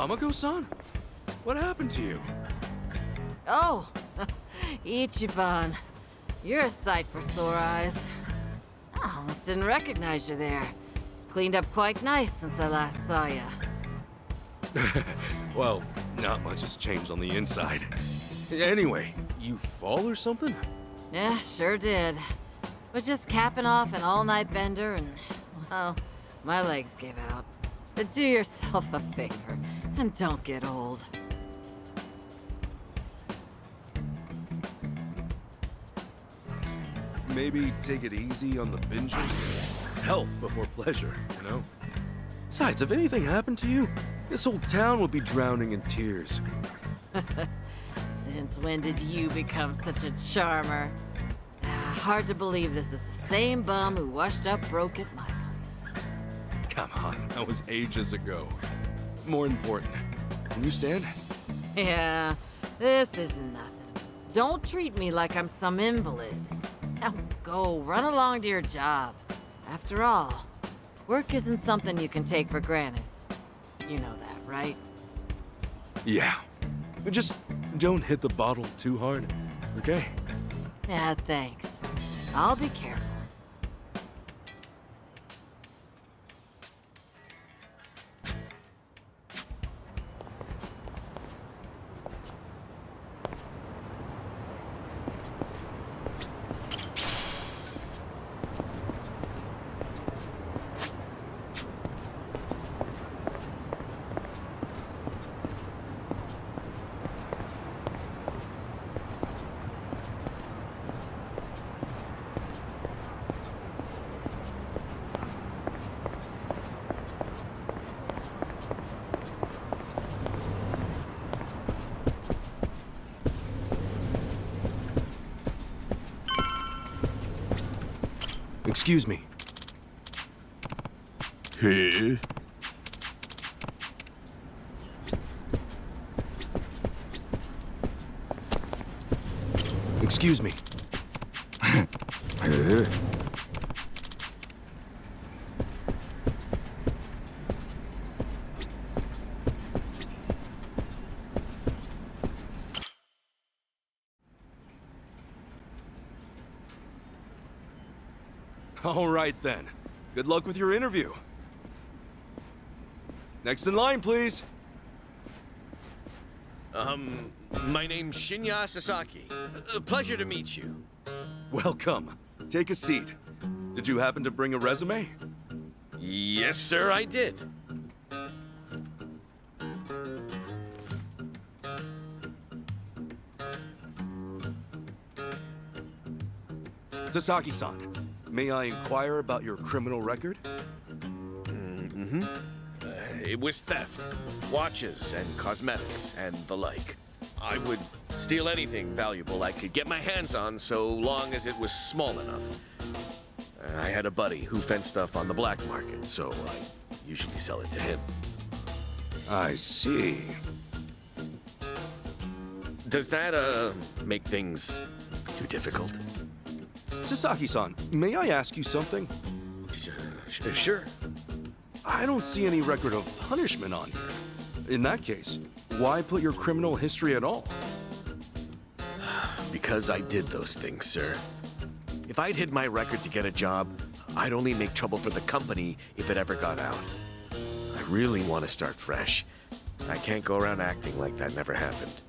Hamako-san? What happened to you? Oh, Ichiban. You're a sight for sore eyes. I almost didn't recognize you there. Cleaned up quite nice since I last saw you. Well, not much has changed on the inside. Anyway, you fall or something? Yeah, sure did. Was just capping off an all-night bender and, well, my legs gave out. But do yourself a favor and don't get old. Maybe take it easy on the binging. Health before pleasure, you know? Besides, if anything happened to you, this whole town would be drowning in tears. Since when did you become such a charmer? Hard to believe this is the same bum who washed up broke at my place. Come on, that was ages ago. More important, can you stand? Yeah, this is nothing. Don't treat me like I'm some invalid. Now go, run along to your job. After all, work isn't something you can take for granted. You know that, right? Yeah. Just don't hit the bottle too hard, okay? Yeah, thanks. I'll be careful. Excuse me. Hey. Excuse me. Hey. All right, then. Good luck with your interview. Next in line, please. My name's Shinya Sasaki. Pleasure to meet you. Welcome. Take a seat. Did you happen to bring a resume? Yes, sir, I did. Sasaki-san, may I inquire about your criminal record? It was theft, watches and cosmetics, and the like. I would steal anything valuable I could get my hands on so long as it was small enough. I had a buddy who fenced stuff on the black market, so I usually sell it to him. I see. Does that, make things too difficult? Sasaki-san, may I ask you something? Sure. I don't see any record of punishment on here. In that case, why put your criminal history at all? Because I did those things, sir. If I'd hid my record to get a job, I'd only make trouble for the company if it ever got out. I really want to start fresh. I can't go around acting like that never happened.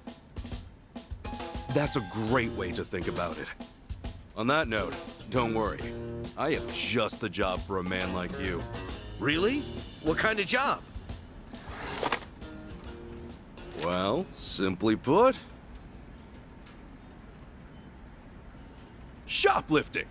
That's a great way to think about it. On that note, don't worry. I have just the job for a man like you. Really? What kind of job? Well, simply put, shoplifting.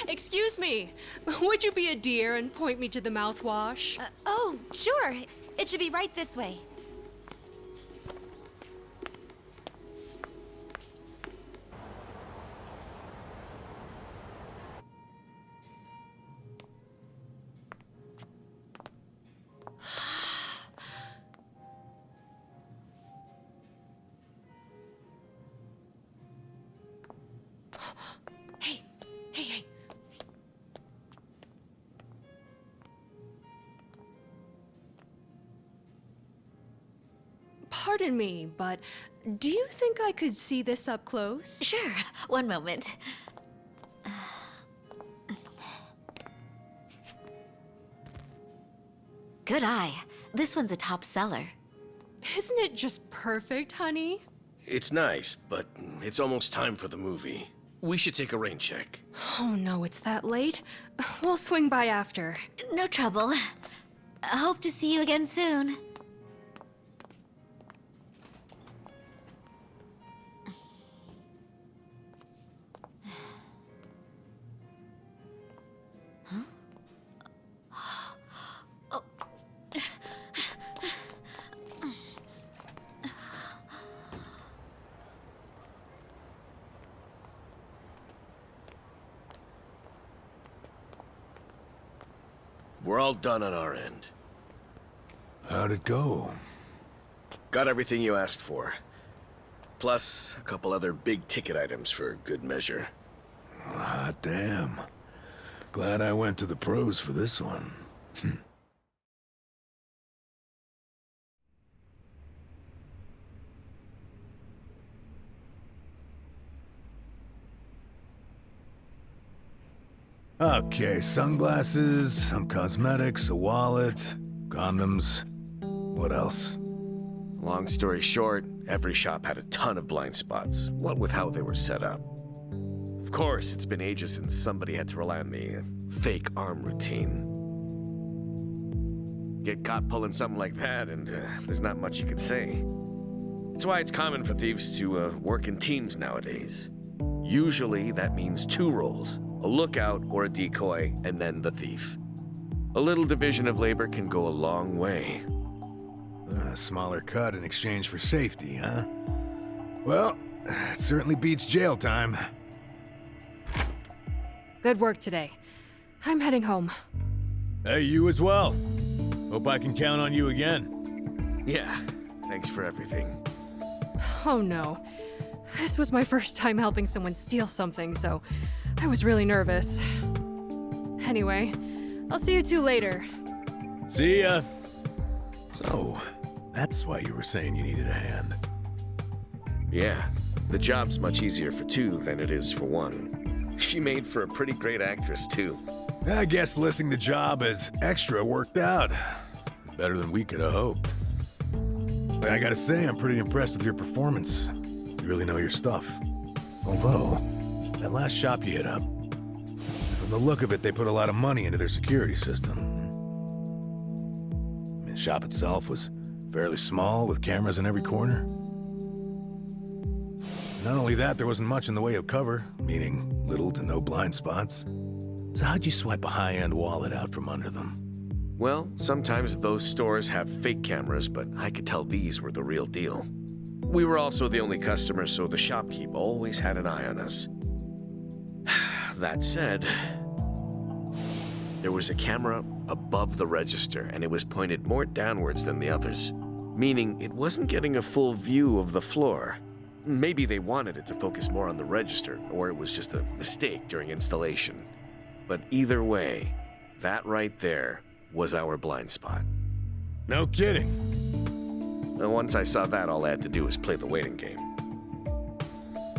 Excuse me. Would you be a dear and point me to the mouthwash? Oh, sure. It should be right this way. Hey, hey, hey. Pardon me, but do you think I could see this up close? Sure. One moment. Good eye. This one's a top seller. Isn't it just perfect, honey? It's nice, but it's almost time for the movie. We should take a rain check. Oh no, it's that late. We'll swing by after. No trouble. Hope to see you again soon. We're all done on our end. How'd it go? Got everything you asked for. Plus, a couple other big-ticket items for good measure. Hot damn. Glad I went to the pros for this one. Okay, sunglasses, some cosmetics, a wallet, condoms. What else? Long story short, every shop had a ton of blind spots, what with how they were set up. Of course, it's been ages since somebody had to rely on the fake arm routine. Get caught pulling something like that, and there's not much you can say. That's why it's common for thieves to work in teams nowadays. Usually, that means 2 roles. A lookout or a decoy, and then the thief. A little division of labor can go a long way. A smaller cut in exchange for safety, huh? Well, it certainly beats jail time. Good work today. I'm heading home. Hey, you as well. Hope I can count on you again. Yeah, thanks for everything. Oh no. This was my first time helping someone steal something, so I was really nervous. Anyway, I'll see you two later. See ya. So, that's why you were saying you needed a hand. Yeah, the job's much easier for 2 than it is for 1. She made for a pretty great actress, too. I guess listing the job as extra worked out. Better than we could have hoped. But I gotta say, I'm pretty impressed with your performance. You really know your stuff. Although, that last shop you hit up, from the look of it, they put a lot of money into their security system. The shop itself was fairly small, with cameras in every corner. Not only that, there wasn't much in the way of cover, meaning little to no blind spots. So how'd you swipe a high-end wallet out from under them? Well, sometimes those stores have fake cameras, but I could tell these were the real deal. We were also the only customers, so the shopkeep always had an eye on us. That said, there was a camera above the register, and it was pointed more downwards than the others, meaning it wasn't getting a full view of the floor. Maybe they wanted it to focus more on the register, or it was just a mistake during installation. But either way, that right there was our blind spot. No kidding. And once I saw that, all I had to do was play the waiting game.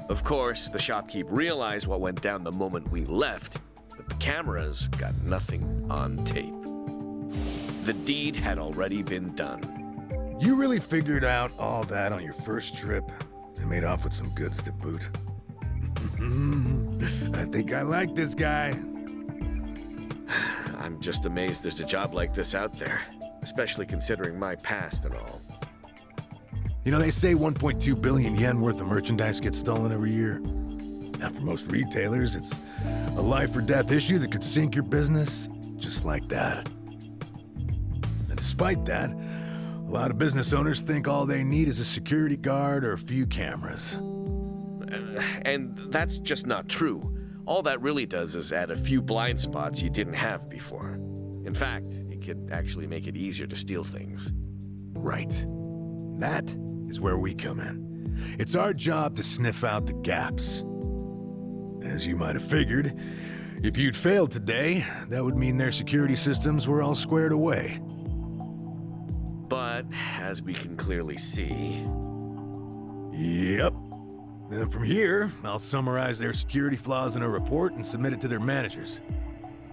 Of course, the shopkeep realized what went down the moment we left, but the cameras got nothing on tape. The deed had already been done. You really figured out all that on your first trip and made off with some goods to boot. I think I like this guy. I'm just amazed there's a job like this out there, especially considering my past and all. You know, they say 1.2 billion yen worth of merchandise gets stolen every year. Now, for most retailers, it's a life or death issue that could sink your business just like that. And despite that, a lot of business owners think all they need is a security guard or a few cameras. And that's just not true. All that really does is add a few blind spots you didn't have before. In fact, it could actually make it easier to steal things. Right. That is where we come in. It's our job to sniff out the gaps. As you might have figured, if you'd failed today, that would mean their security systems were all squared away. But, as we can clearly see... Yep. Then from here, I'll summarize their security flaws in a report and submit it to their managers.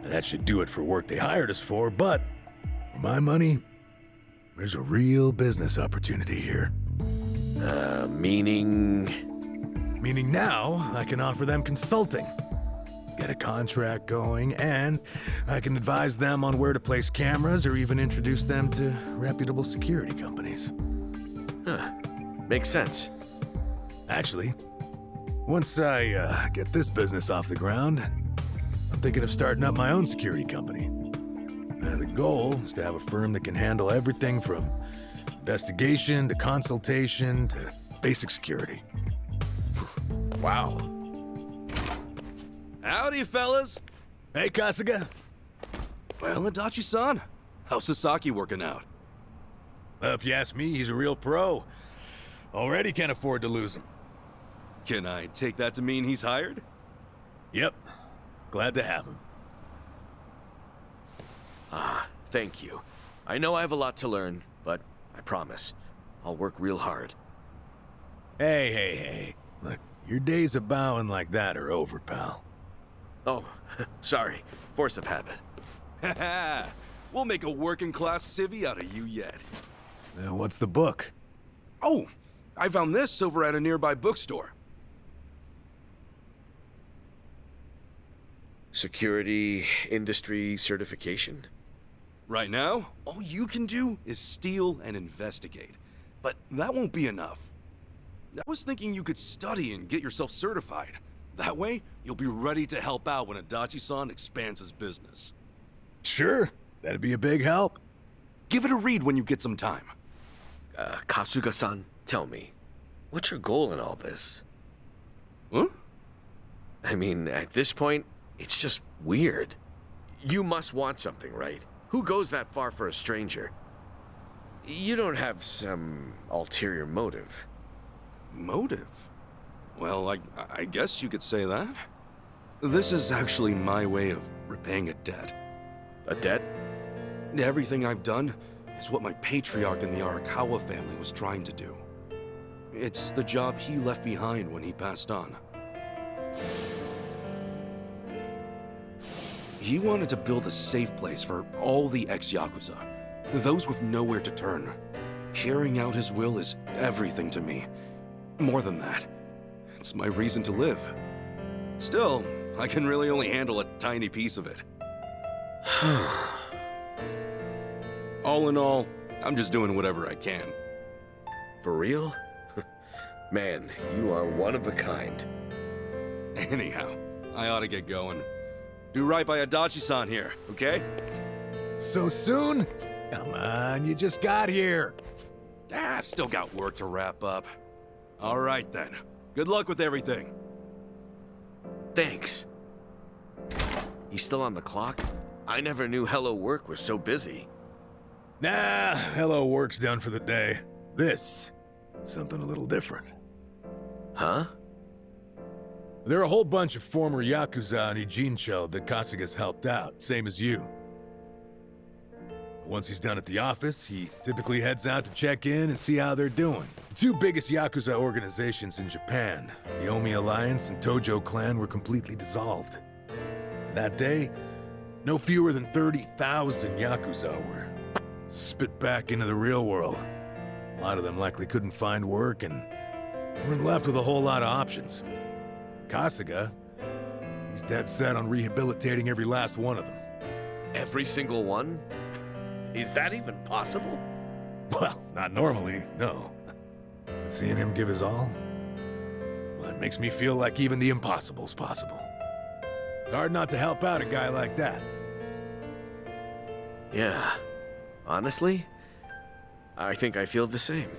Now, that should do it for work they hired us for, but for my money, there's a real business opportunity here. Meaning... Meaning now, I can offer them consulting. Get a contract going, and I can advise them on where to place cameras or even introduce them to reputable security companies. Huh. Makes sense. Actually, once I get this business off the ground, I'm thinking of starting up my own security company. The goal is to have a firm that can handle everything from investigation to consultation to basic security. Wow. Howdy, fellas. Hey, Kasuga. Well, Adachi-san, how's Sasaki working out? If you ask me, he's a real pro. Already can't afford to lose him. Can I take that to mean he's hired? Yep. Glad to have him. Thank you. I know I have a lot to learn, but I promise, I'll work real hard. Hey. Look, your days of bowing like that are over, pal. Oh, sorry. Force of habit. Haha, we'll make a working-class civvy out of you yet. What's the book? Oh, I found this over at a nearby bookstore. Security industry certification? Right now, all you can do is steal and investigate. But that won't be enough. I was thinking you could study and get yourself certified. That way, you'll be ready to help out when Adachi-san expands his business. Sure, that'd be a big help. Give it a read when you get some time. Kasuga-san, tell me, what's your goal in all this? Huh? I mean, at this point, it's just weird. You must want something, right? Who goes that far for a stranger? You don't have some ulterior motive. Motive? Well, I guess you could say that. This is actually my way of repaying a debt. A debt? Everything I've done is what my patriarch in the Arakawa family was trying to do. It's the job he left behind when he passed on. He wanted to build a safe place for all the ex-Yakuza, those with nowhere to turn. Carrying out his will is everything to me. More than that, it's my reason to live. Still, I can really only handle a tiny piece of it. All in all, I'm just doing whatever I can. For real? Man, you are one of a kind. Anyhow, I ought to get going. Do right by Adachi-san here, okay? So soon? Come on, you just got here. I've still got work to wrap up. All right then. Good luck with everything. Thanks. He's still on the clock? I never knew Hello Work was so busy. Nah, hello work's done for the day. This, something a little different. Huh? There are a whole bunch of former Yakuza in Ijincho that Kasuga's helped out, same as you. Once he's done at the office, he typically heads out to check in and see how they're doing. The two biggest Yakuza organizations in Japan, the Omi Alliance and Tojo Clan, were completely dissolved. And that day, no fewer than 30,000 Yakuza were spit back into the real world. A lot of them likely couldn't find work and weren't left with a whole lot of options. Kasuga, he's dead set on rehabilitating every last one of them. Every single one? Is that even possible? Well, not normally, no. But seeing him give his all, Well, it makes me feel like even the impossible's possible. It's hard not to help out a guy like that. Yeah. Honestly, I think I feel the same.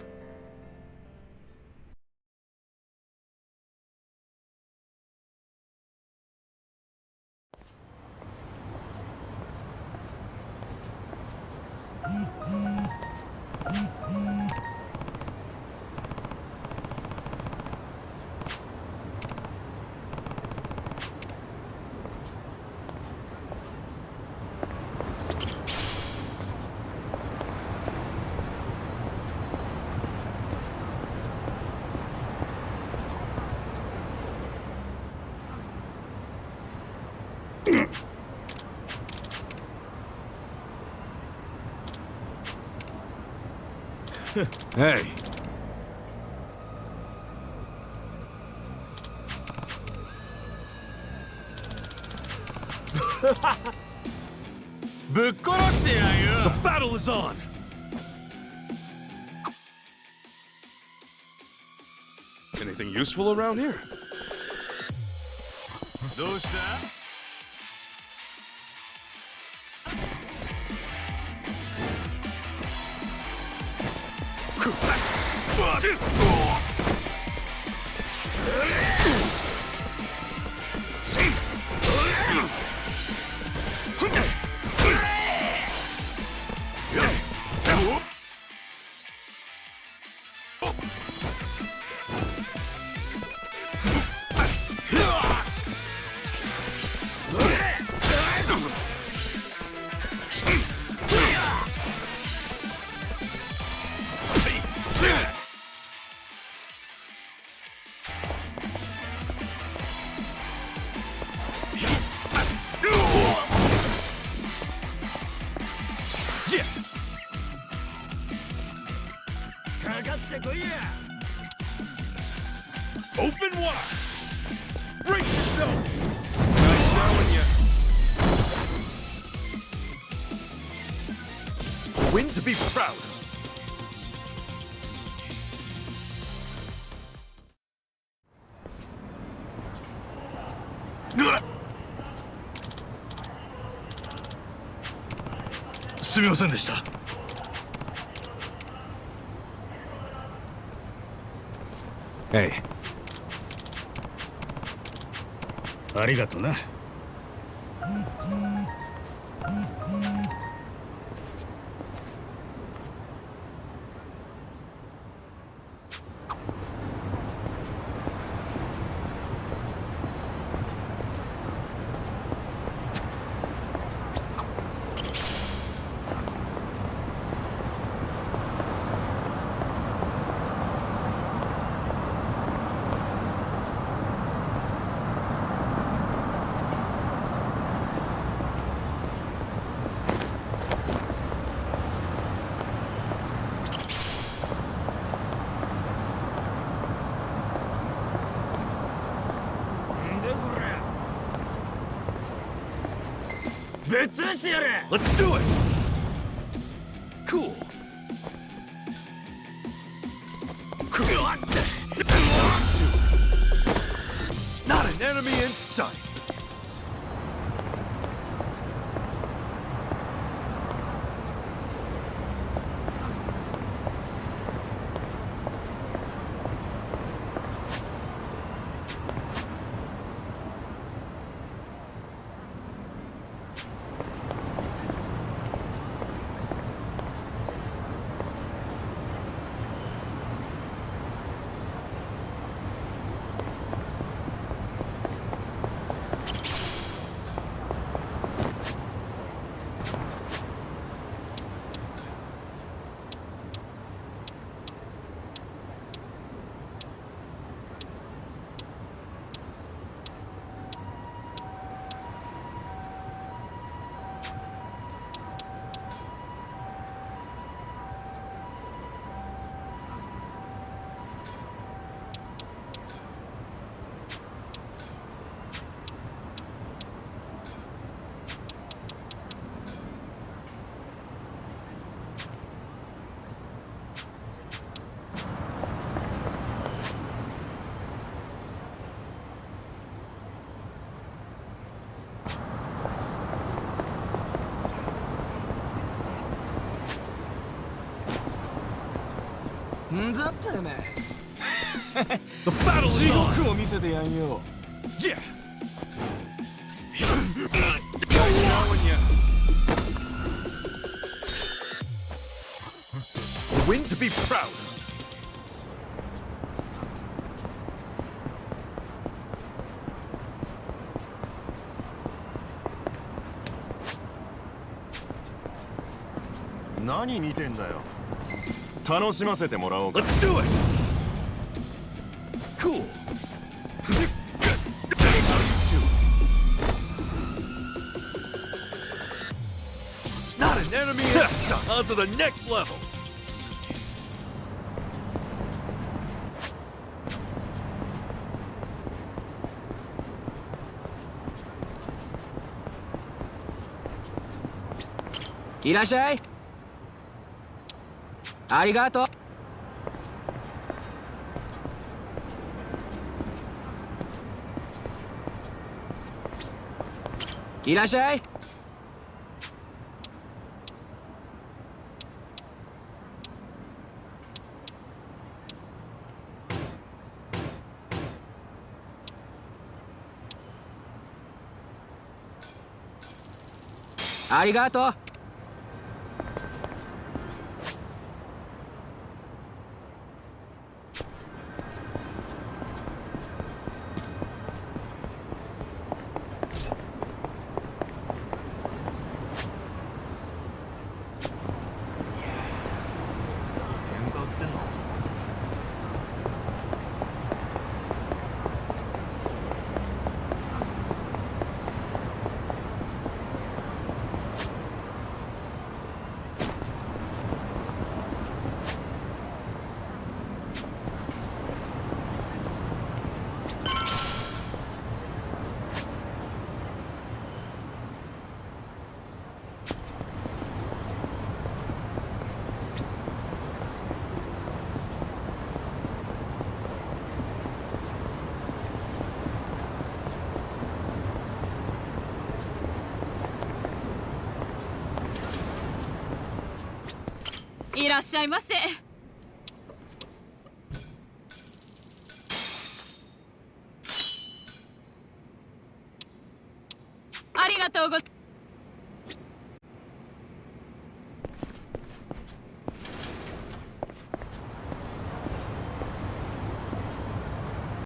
Hey. The battle is on! Anything useful around here? Open wide! Break yourself! Nice knowing you. A win to be proud of. Hey. ありがとな。Let's do it! Cool. Not an enemy in sight. だってめ The battle is 地 on! 獄を見せてやんよ Yeah! A win to be proud of. 何見てんだよ。楽しませてもらおうか。 Let's do it! Cool! That's how you do it! Not an enemy in sight! On to the next level! いらっしゃいありがとういらっしゃいありがとういらっしゃいませ。ありがとうございます。